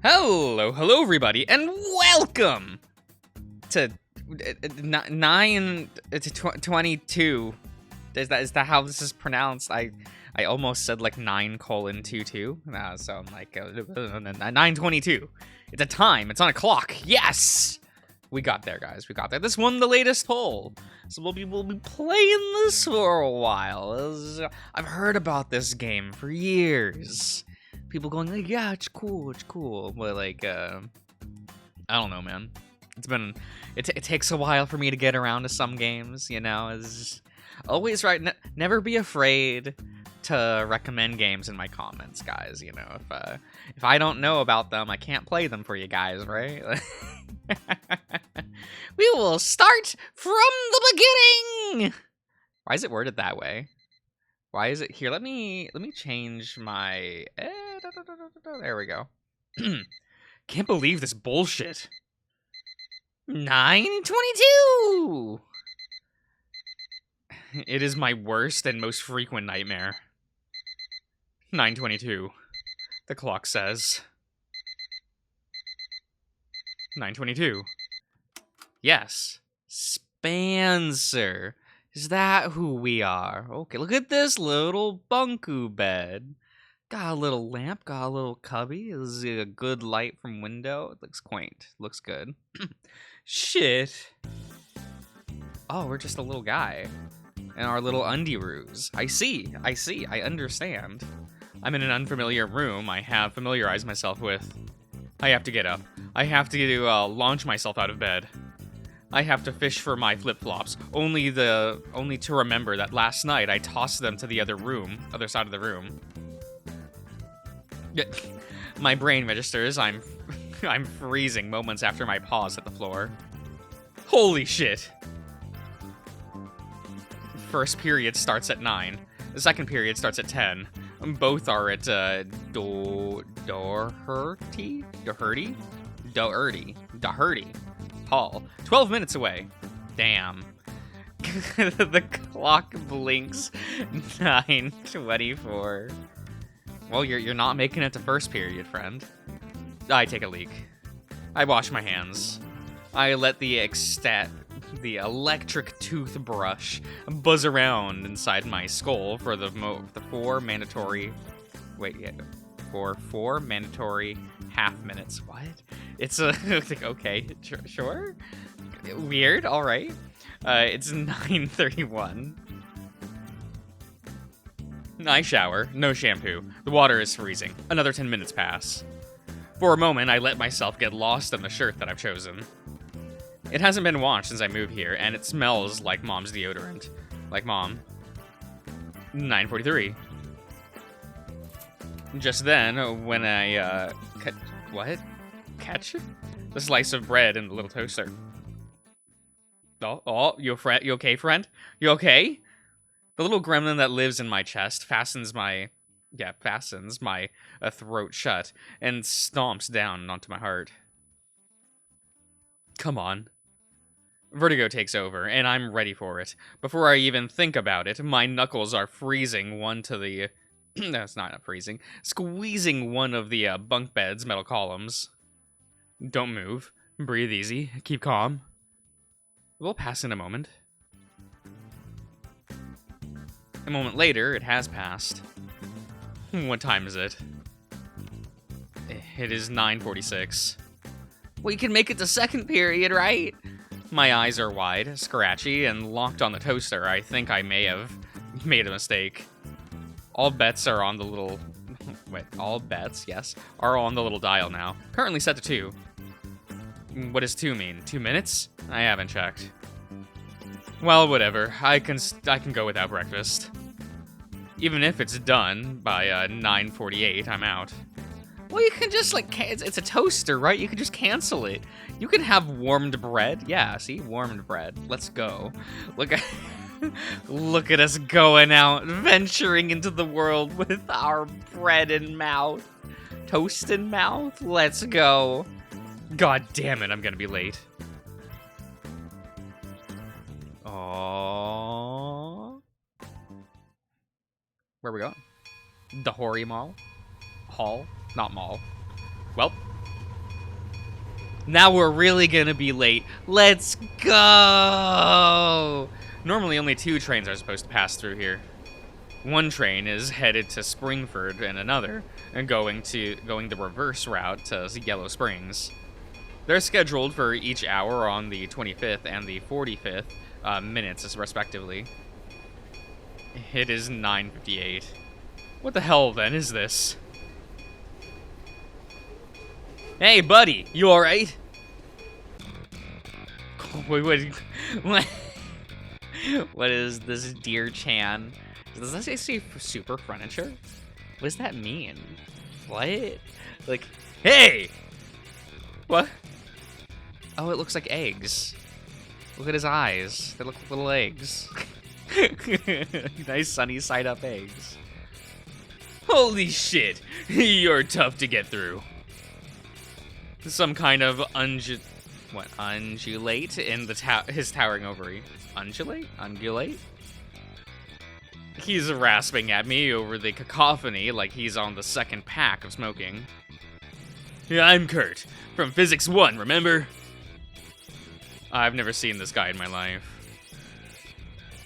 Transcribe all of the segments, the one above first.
Hello everybody, and welcome to 9-22. Is that how this is pronounced? I almost said like 9:22. So I'm like 9:22. It's a time. It's on a clock. Yes, we got there, guys. We got there. This won the latest poll, so we'll be playing this for a while. I've heard about this game for years. People going like, yeah, it's cool, but like, I don't know, man. It takes a while for me to get around to some games, you know. It's always right. Never be afraid to recommend games in my comments, guys. You know, if I don't know about them, I can't play them for you guys, right? We will start from the beginning. Why is it worded that way? Why is it here? Let me change my. There we go. Can't believe this bullshit. 9:22. It is my worst and most frequent nightmare. 9:22. The clock says. 9:22. Yes. Spencer. Is that who we are? Okay, look at this little bunku bed. Got a little lamp, got a little cubby. This is a good light from window. It looks quaint. Looks good. Shit. Oh, we're just a little guy. And our little undie-roos. I see. I understand. I'm in an unfamiliar room I have familiarized myself with. I have to get up. I have to launch myself out of bed. I have to fish for my flip-flops, only to remember that last night I tossed them to the other side of the room. My brain registers I'm freezing moments after my paws hit the floor. Holy shit! First period starts at 9. The second period starts at 10. Both are at Doherty Hall. 12 minutes away. Damn. The clock blinks. 9:24. Well, you're not making it to first period, friend. I take a leak. I wash my hands. I let the electric toothbrush buzz around inside my skull for the four mandatory half minutes. What? It's okay, sure. Weird. All right. It's 9:31. I shower. No shampoo. The water is freezing. Another 10 minutes pass. For a moment, I let myself get lost in the shirt that I've chosen. It hasn't been washed since I moved here, and it smells like Mom's deodorant. Like Mom. 9:43. Just then, when I, catch the slice of bread in the little toaster. Oh, you okay, friend? You okay? The little gremlin that lives in my chest fastens my throat shut and stomps down onto my heart. Come on. Vertigo takes over, and I'm ready for it. Before I even think about it, my knuckles are freezing one to the... No, it's not freezing. Squeezing one of the bunk bed's metal columns. Don't move. Breathe easy. Keep calm. We'll pass in a moment. A moment later, it has passed. What time is it? It is 9:46. Well, you can make it to second period, right? My eyes are wide, scratchy, and locked on the toaster. I think I may have made a mistake. All bets are on the little... all bets, yes, are on the little dial now. Currently set to 2. What does 2 mean? 2 minutes? I haven't checked. Well, whatever. I can go without breakfast. Even if it's done by 9:48, I'm out. Well, you can just, it's a toaster, right? You can just cancel it. You can have warmed bread. Yeah, see? Warmed bread. Let's go. Look at us going out, venturing into the world with our bread in mouth. Toast in mouth? Let's go. God damn it, I'm gonna be late. Aww. Where are we going? The Hori Mall? Hall? Not mall. Well, Now we're really gonna be late. Let's go! Normally only 2 trains are supposed to pass through here. One train is headed to Springford and another and going the reverse route to Yellow Springs. They're scheduled for each hour on the 25th and the 45th minutes, respectively. It is 9:58. What the hell, then, is this? Hey, buddy, you alright? Wait, what? What is this, Dear Chan? Does that say super furniture? What does that mean? What? Like, hey! What? Oh, it looks like eggs. Look at his eyes. They look like little eggs. Nice sunny side up eggs. Holy shit! You're tough to get through. Some kind of undulate in the his towering ovary. Undulate? He's rasping at me over the cacophony like he's on the second pack of smoking. Yeah, I'm Kurt, from Physics 1, remember? I've never seen this guy in my life.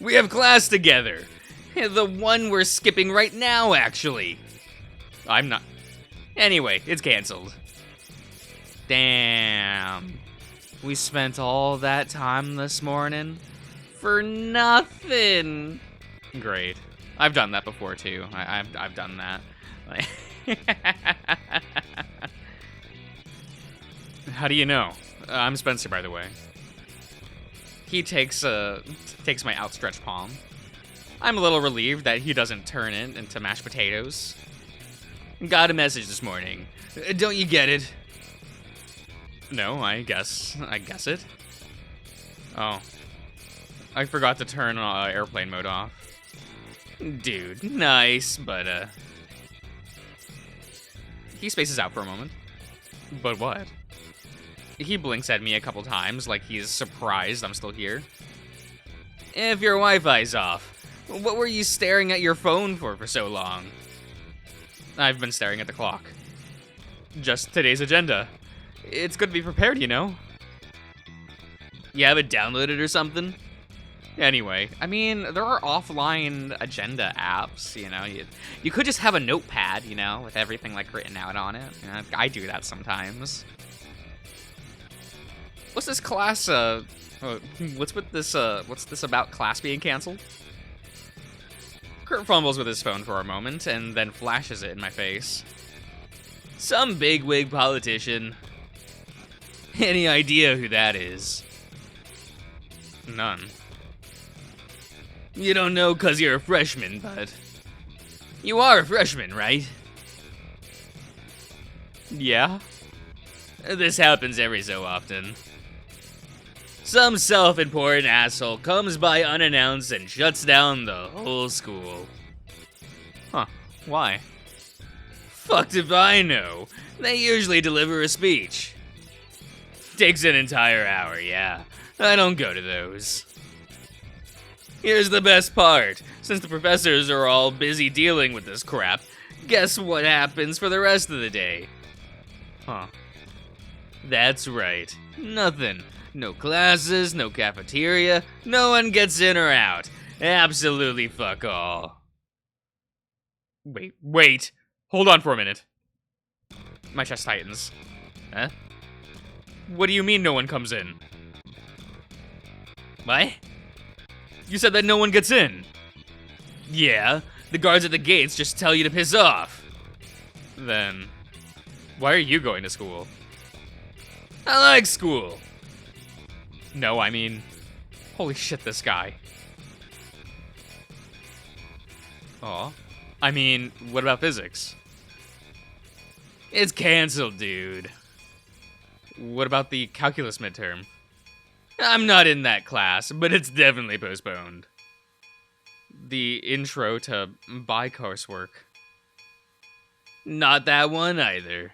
We have class together. The one we're skipping right now, actually. I'm not. Anyway, it's canceled. Damn. We spent all that time this morning for nothing. Great. I've done that before, too. I've done that. How do you know? I'm Spencer, by the way. He takes my outstretched palm. I'm a little relieved that he doesn't turn it into mashed potatoes. Got a message this morning. Don't you get it? No, I guess it. Oh. I forgot to turn airplane mode off. Dude, nice, but he spaces out for a moment. But what? He blinks at me a couple times like he's surprised I'm still here. If your Wi-Fi's off, what were you staring at your phone for so long? I've been staring at the clock. Just today's agenda. It's good to be prepared, you know? You have it downloaded or something? Anyway, I mean, there are offline agenda apps, you know? You could just have a notepad, you know, with everything, like, written out on it. You know, I do that sometimes. What's this class, what's this about class being canceled? Kurt fumbles with his phone for a moment and then flashes it in my face. Some bigwig politician. Any idea who that is? None. You don't know 'cause you're a freshman, but you are a freshman, right? Yeah. This happens every so often. Some self-important asshole comes by unannounced and shuts down the whole school. Huh, why? Fucked if I know. They usually deliver a speech. Takes an entire hour, yeah. I don't go to those. Here's the best part. Since the professors are all busy dealing with this crap, guess what happens for the rest of the day? Huh. That's right. Nothing. No classes, no cafeteria, no one gets in or out. Absolutely fuck all. Wait. Hold on for a minute. My chest tightens. Huh? What do you mean no one comes in? What? You said that no one gets in. Yeah, the guards at the gates just tell you to piss off. Then, why are you going to school? I like school. No, I mean, holy shit, this guy. Aw. I mean, what about physics? It's canceled, dude. What about the calculus midterm? I'm not in that class, but it's definitely postponed. The intro to bi coursework. Not that one either.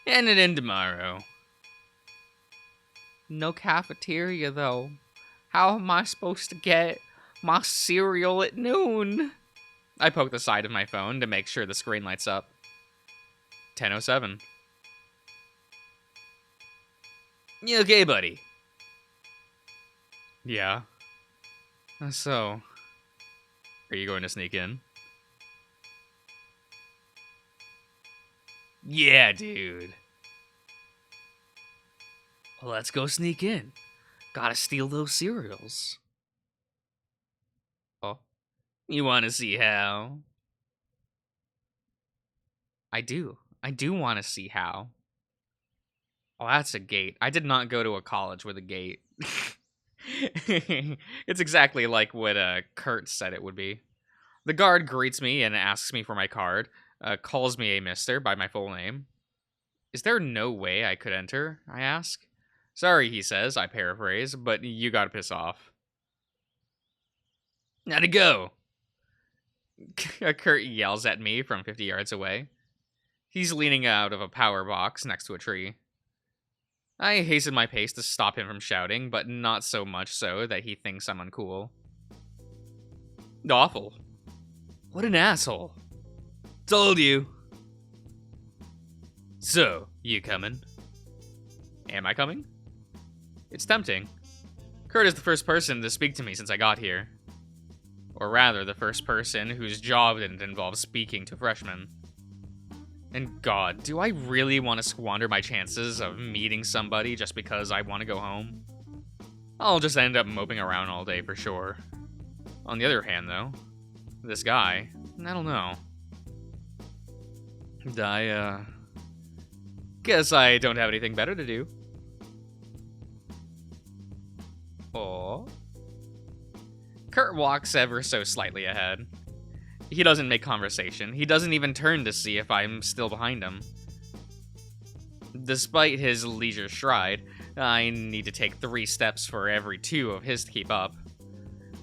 And it in tomorrow. No cafeteria, though. How am I supposed to get my cereal at noon? I poke the side of my phone to make sure the screen lights up. 10:07. You okay, buddy? Yeah. So, are you going to sneak in? Yeah, dude. Let's go sneak in. Gotta steal those cereals. Oh, you want to see how? I do. I do want to see how. Oh, that's a gate. I did not go to a college with a gate. It's exactly like what Kurt said it would be. The guard greets me and asks me for my card, calls me a mister by my full name. Is there no way I could enter? I ask. Sorry, he says, I paraphrase, but you gotta piss off. Now to go! Kurt yells at me from 50 yards away. He's leaning out of a power box next to a tree. I hasten my pace to stop him from shouting, but not so much so that he thinks I'm uncool. Awful. What an asshole. Told you. So, you coming? Am I coming? It's tempting. Kurt is the first person to speak to me since I got here. Or rather, the first person whose job didn't involve speaking to freshmen. And God, do I really want to squander my chances of meeting somebody just because I want to go home? I'll just end up moping around all day for sure. On the other hand, though, this guy, I don't know. Guess I don't have anything better to do. Aw. Kurt walks ever so slightly ahead. He doesn't make conversation. He doesn't even turn to see if I'm still behind him. Despite his leisure stride, I need to take 3 steps for every 2 of his to keep up.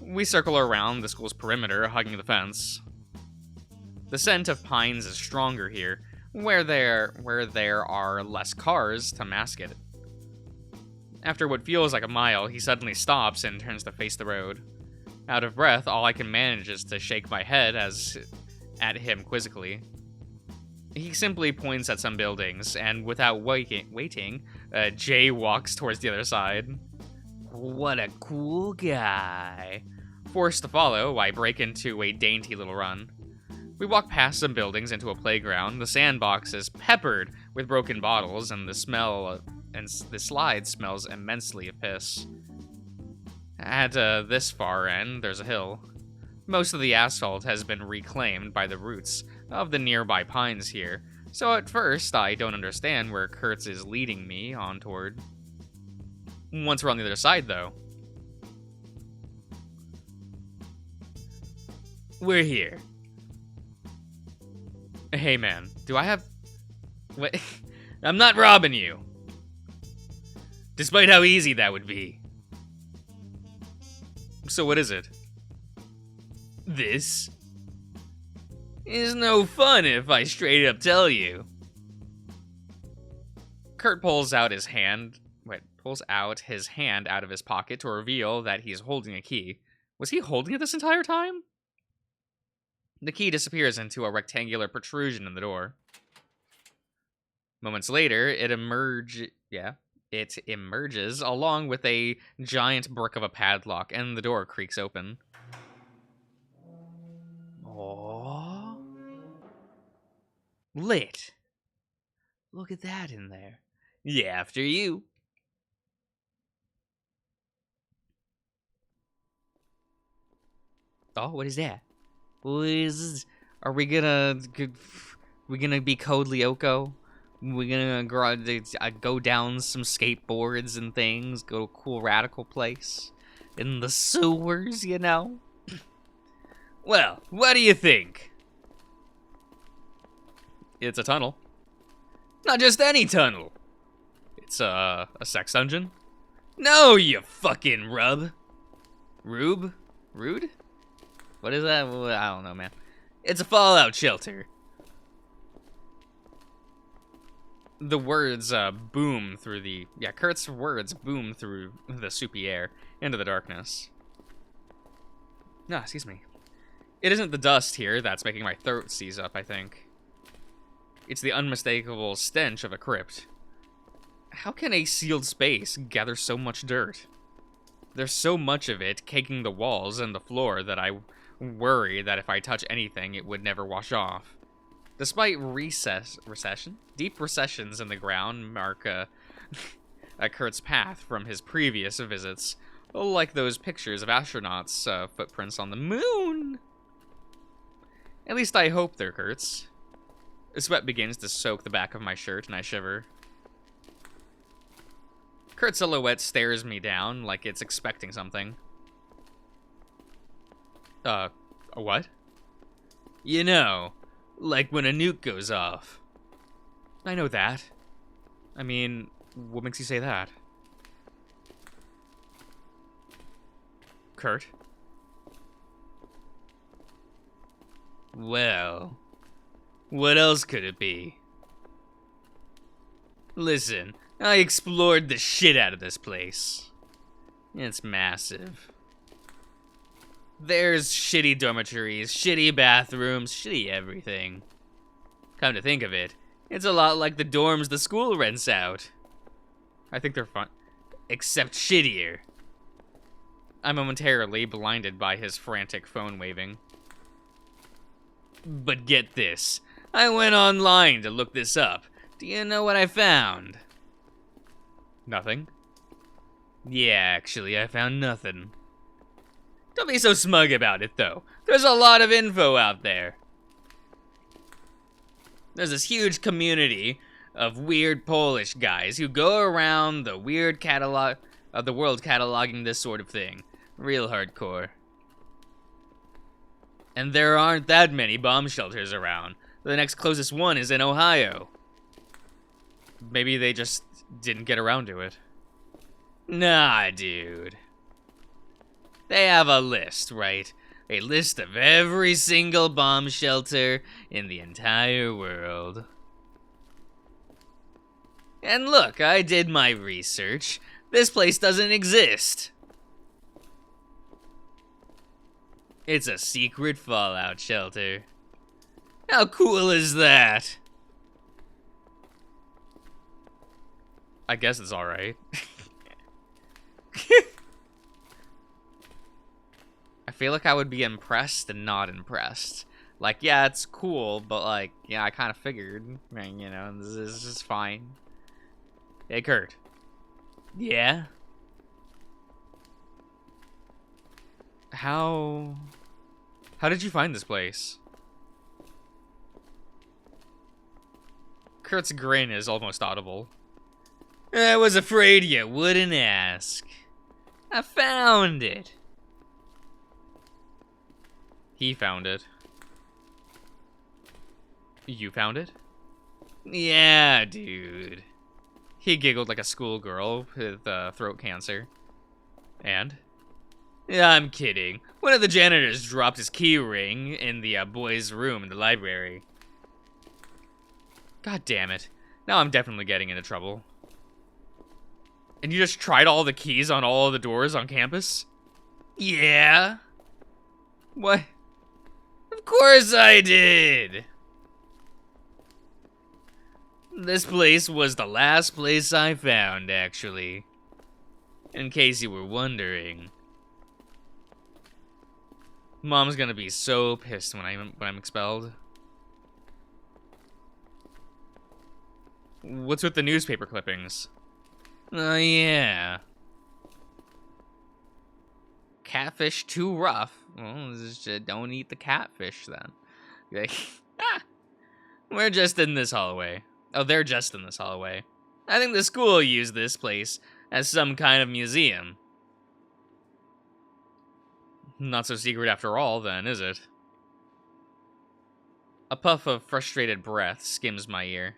We circle around the school's perimeter, hugging the fence. The scent of pines is stronger here, where there are less cars to mask it. After what feels like a mile, he suddenly stops and turns to face the road. Out of breath, all I can manage is to shake my head at him quizzically. He simply points at some buildings, and without waiting, Jay walks towards the other side. What a cool guy. Forced to follow, I break into a dainty little run. We walk past some buildings into a playground. The sandbox is peppered with broken bottles, and the slide smells immensely of piss. At this far end, there's a hill. Most of the asphalt has been reclaimed by the roots of the nearby pines here, so at first I don't understand where Kurtz is leading me on toward. Once we're on the other side, though. We're here. Hey man, do I have... Wait, I'm not robbing you. Despite how easy that would be. So what is it? This is no fun if I straight up tell you. Kurt pulls out his hand out of his pocket to reveal that he's holding a key. Was he holding it this entire time? The key disappears into a rectangular protrusion in the door. Moments later, it emerges along with a giant brick of a padlock, and the door creaks open. Aww. Lit. Look at that in there. Yeah, after you. Oh, what is that? What is this? Are we gonna be Code Lyoko? We're gonna go down some skateboards and things, go to a cool radical place in the sewers, you know? Well, what do you think? It's a tunnel. Not just any tunnel. It's a sex dungeon. No, you fucking rub. Rube? Rude? What is that? I don't know, man. It's a fallout shelter. The words boom through the... Yeah, Kurt's words boom through the soupy air into the darkness. No, excuse me. It isn't the dust here that's making my throat seize up, I think. It's the unmistakable stench of a crypt. How can a sealed space gather so much dirt? There's so much of it caking the walls and the floor that I worry that if I touch anything, it would never wash off. Despite deep recessions in the ground mark Kurt's path from his previous visits, like those pictures of astronauts' footprints on the moon. At least I hope they're Kurt's. Sweat begins to soak the back of my shirt, and I shiver. Kurt's silhouette stares me down like it's expecting something. What? You know, like when a nuke goes off. I know that. I mean, what makes you say that? Kurt? Well, what else could it be? Listen, I explored the shit out of this place. It's massive. There's shitty dormitories, shitty bathrooms, shitty everything. Come to think of it, it's a lot like the dorms the school rents out. I think they're fun, except shittier. I'm momentarily blinded by his frantic phone waving. But get this, I went online to look this up. Do you know what I found? Nothing? Yeah, actually, I found nothing. Don't be so smug about it, though. There's a lot of info out there. There's this huge community of weird Polish guys who go around the world cataloging this sort of thing. Real hardcore. And there aren't that many bomb shelters around. The next closest one is in Ohio. Maybe they just didn't get around to it. Nah, dude. They have a list, right? A list of every single bomb shelter in the entire world. And look, I did my research. This place doesn't exist. It's a secret fallout shelter. How cool is that? I guess it's alright. I feel like I would be impressed and not impressed. Like, yeah, it's cool, but like, yeah, I kind of figured, you know, this is fine. Hey, Kurt. Yeah? How did you find this place? Kurt's grin is almost audible. I was afraid you wouldn't ask. I found it. He found it. You found it? Yeah, dude. He giggled like a schoolgirl with throat cancer. And? Yeah, I'm kidding. One of the janitors dropped his key ring in the boys' room in the library. God damn it. Now I'm definitely getting into trouble. And you just tried all the keys on all of the doors on campus? Yeah. What? Of course I did! This place was the last place I found, actually. In case you were wondering. Mom's gonna be so pissed when I'm expelled. What's with the newspaper clippings? Oh, yeah. Catfish too rough. Well, just don't eat the catfish then. We're just in this hallway. Oh, they're just in this hallway. I think the school used this place as some kind of museum. Not so secret after all, then, is it? A puff of frustrated breath skims my ear.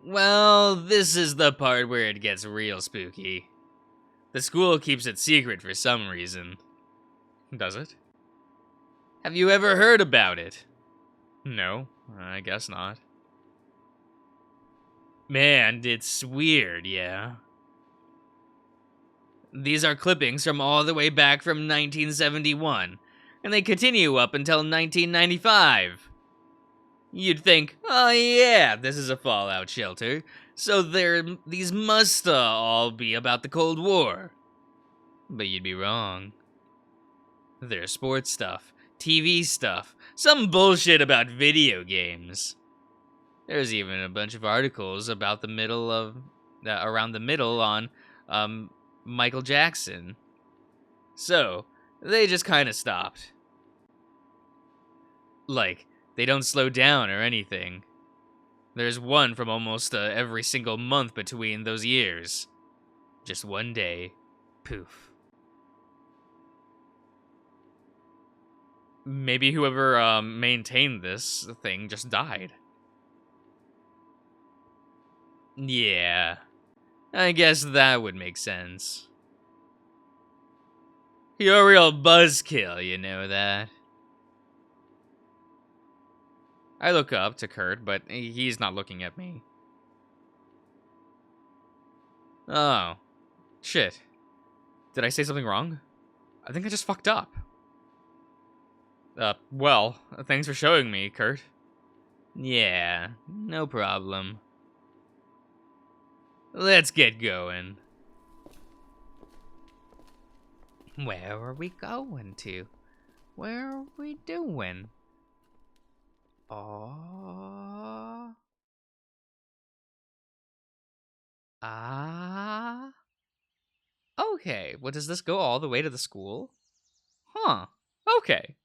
Well, this is the part where it gets real spooky. The school keeps it secret for some reason. Does it? Have you ever heard about it? No, I guess not. Man, it's weird, yeah. These are clippings from all the way back from 1971, and they continue up until 1995. You'd think, oh yeah, this is a fallout shelter, so these must all be about the Cold War. But you'd be wrong. There's sports stuff, TV stuff, some bullshit about video games. There's even a bunch of articles about the middle of, around the middle on, Michael Jackson. So, they just kind of stopped. Like, they don't slow down or anything. There's one from almost every single month between those years. Just one day. Poof. Maybe whoever maintained this thing just died. Yeah. I guess that would make sense. You're a real buzzkill, you know that. I look up to Kurt, but he's not looking at me. Oh. Shit. Did I say something wrong? I think I just fucked up. Well, thanks for showing me, Kurt. Yeah, no problem. Let's get going. Where are we going to? Where are we doing? Oh. Ah. Okay, well, does this go all the way to the school? Huh. Okay.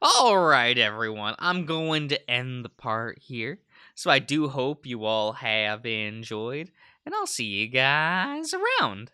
All right, everyone. I'm going to end the part here. So I do hope you all have enjoyed, and I'll see you guys around.